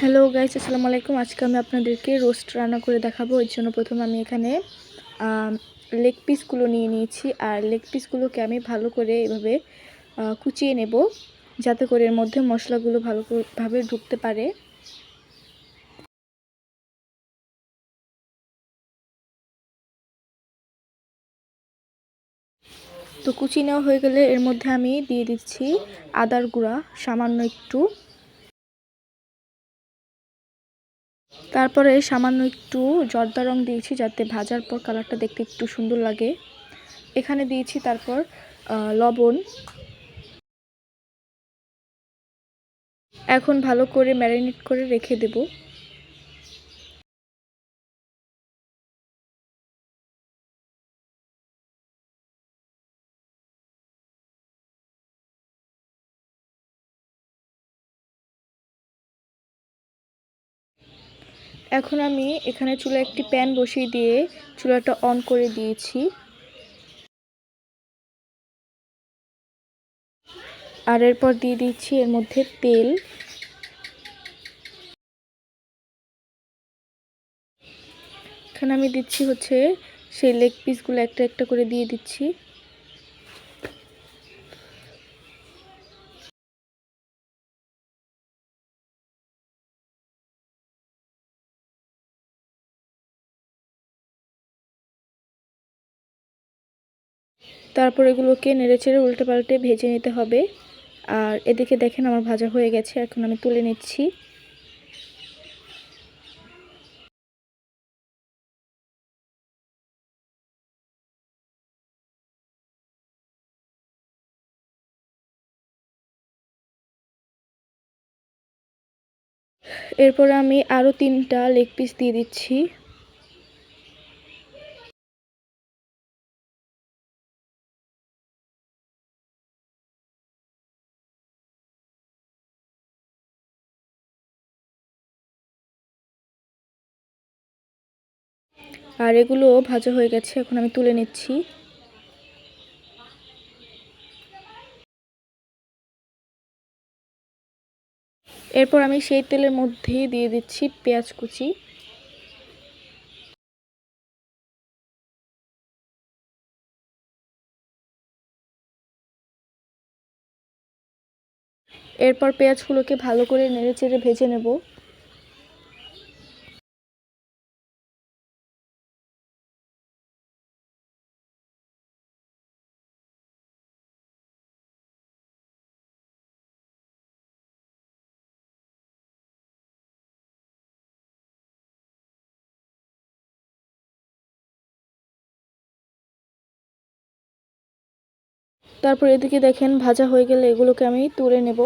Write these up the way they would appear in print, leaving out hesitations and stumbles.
Hello guys, আসসালামু আলাইকুম। আজকে আমি আপনাদেরকে রোস্ট রান্না করে দেখাবো। এর জন্য প্রথমে আমি এখানে লেগ পিসগুলো নিয়ে নিয়েছি। আর লেগ পিসগুলোকে আমি ভালো করে এভাবে কুচিয়ে নেব, যাতে করে এর মধ্যে মশলাগুলো ভালোভাবে ঢুকতে পারে। তো কুচিয়ে নেওয়া হয়ে গেলে এর মধ্যে আমি দিয়ে দিচ্ছি আদার গুঁড়া সামান্য একটু, তারপরে সামান্য একটু জর্দা রং দিয়েছি যাতে ভাজার পর কালারটা দেখতে একটু সুন্দর লাগে। এখানে দিয়েছি তারপর লবণ। এখন ভালো করে ম্যারিনেট করে রেখে দেব। এখন আমি এখানে চুলায় একটি প্যান বসিয়ে দিয়ে চুলাটা অন করে দিয়েছি। আর এরপর দিয়ে দিচ্ছি এর মধ্যে তেল। এখানে আমি দিচ্ছি সেই লেগ পিসগুলো একটা একটা করে দিয়ে দিচ্ছি। তারপর এগুলোকে নেড়েচেড়ে উল্টে পাল্টে ভেজে নিতে হবে। আর এদিকে দেখেন আমার ভাজা হয়ে গেছে, এখন আমি তুলে নিচ্ছি। এরপর আমি আরও 3টা লেগ পিস দিয়ে দিচ্ছি। আর এগুলো ভাজা হয়ে গেছে, এখন আমি তুলে নিচ্ছি। এরপর আমি সেই তেলের মধ্যেই দিয়ে দিচ্ছি পেঁয়াজ কুচি। এরপর পেঁয়াজগুলোকে ভালো করে নেড়েচেড়ে ভেজে নেব। তারপর এদিকে দেখেন ভাজা হয়ে গেলে এগুলোকে আমি তুলে নেব।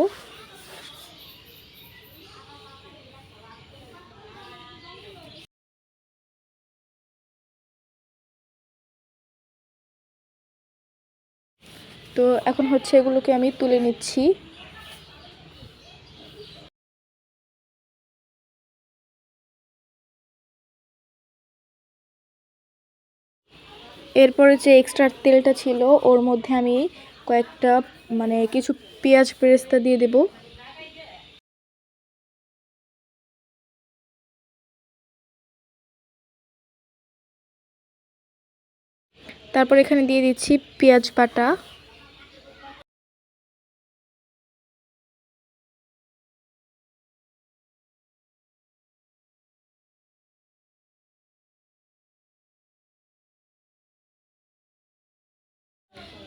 তো এখন এগুলোকে আমি তুলে নিচ্ছি। এরপরে যে এক্সট্রা তেলটা ছিল ওর মধ্যে আমি কয়েকটা কিছু পেঁয়াজ বেরেস্তা দিয়ে দেব। তারপর এখানে দিয়ে দিচ্ছি পেঁয়াজ বাটা।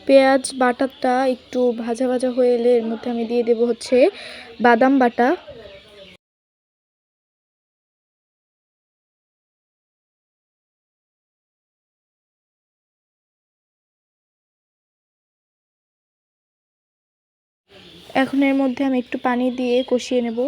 পেঁয়াজ বাটাটা একটু ভাজা ভাজা হয়ে এলে এর মধ্যে আমি দিয়ে দেব বাদাম বাটা। এখন এর মধ্যে আমি একটু পানি দিয়ে কষিয়ে নেব।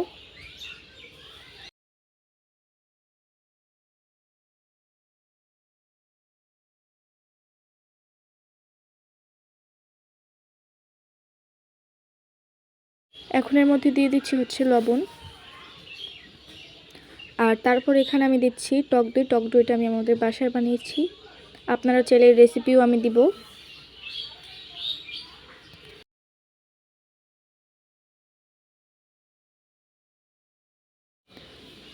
এখন এর মধ্যে দিয়ে দিচ্ছি লবণ। আর তারপর এখানে আমি দিচ্ছি টক দই। টক দইটা আমি আমাদের বাসায় বানিয়েছি, আপনারা চাইলে এই রেসিপিও আমি দিব।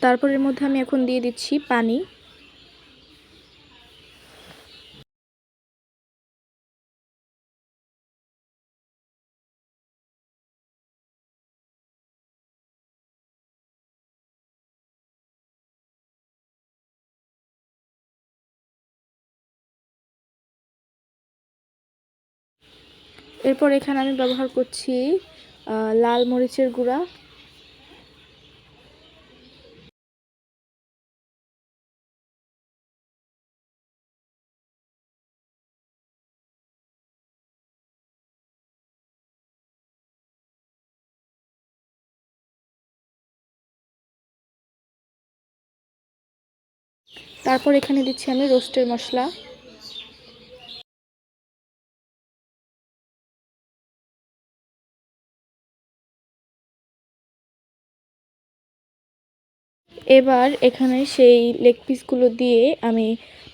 তারপর এর মধ্যে আমি এখন দিয়ে দিচ্ছি পানি। এরপর এখানে আমি ব্যবহার করছি লাল মরিচের গুঁড়া। তারপর এখানে দিচ্ছি আমি রোস্টের মশলা। এবার এখানে সেই লেগ পিসগুলো দিয়ে আমি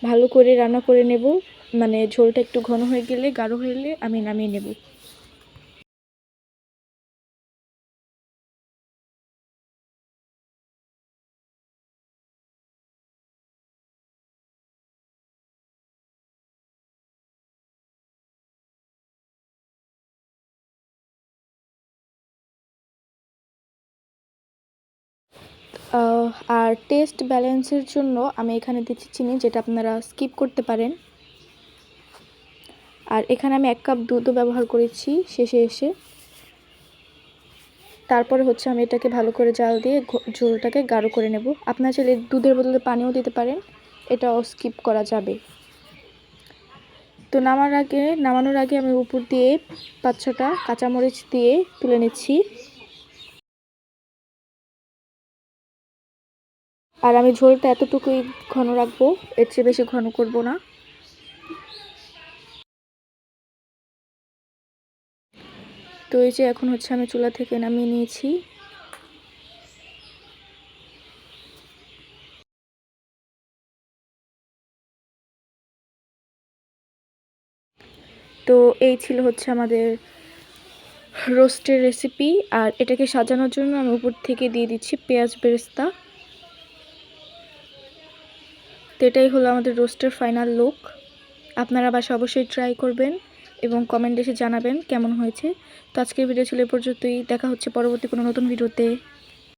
ভালো করে রান্না করে নেব। মানে ঝোলটা একটু ঘন হয়ে গেলে, গাঢ় হলে আমি নামিয়ে নেব। আর টেস্ট ব্যালেন্সের জন্য আমি এখানে দিচ্ছি চিনি, যেটা আপনারা স্কিপ করতে পারেন। আর এখানে আমি 1 কাপ দুধও ব্যবহার করেছি শেষে এসে। তারপরে হচ্ছে আমি এটাকে ভালো করে জাল দিয়ে ঝোলটাকে গাঢ় করে নেব। আপনারা চাইলে দুধের বদলে পানিও দিতে পারেন, এটাও স্কিপ করা যাবে। তো নামানোর আগে আমি উপর দিয়ে 5-6টা কাঁচামরিচ দিয়ে তুলে নিচ্ছি। আর আমি ঝোলটা এতটুকুই ঘন রাখবো, এর চেয়ে বেশি ঘন করব না। তো এই যে এখন হচ্ছে আমি চুলা থেকে নামিয়ে নিয়েছি। তো এই ছিল হচ্ছে আমাদের রোস্টের রেসিপি। আর এটাকে সাজানোর জন্য আমি উপর থেকে দিয়ে দিচ্ছি পেঁয়াজ বেরেস্তা। তো এটাই হলো আমাদের রোস্টের ফাইনাল লুক। আপনারা বাসায় অবশ্যই ট্রাই করবেন এবং কমেন্টে এসে জানাবেন কেমন হয়েছে। তো আজকের ভিডিও ছিল এ পর্যন্তই। দেখা হচ্ছে পরবর্তী কোনো নতুন ভিডিওতে।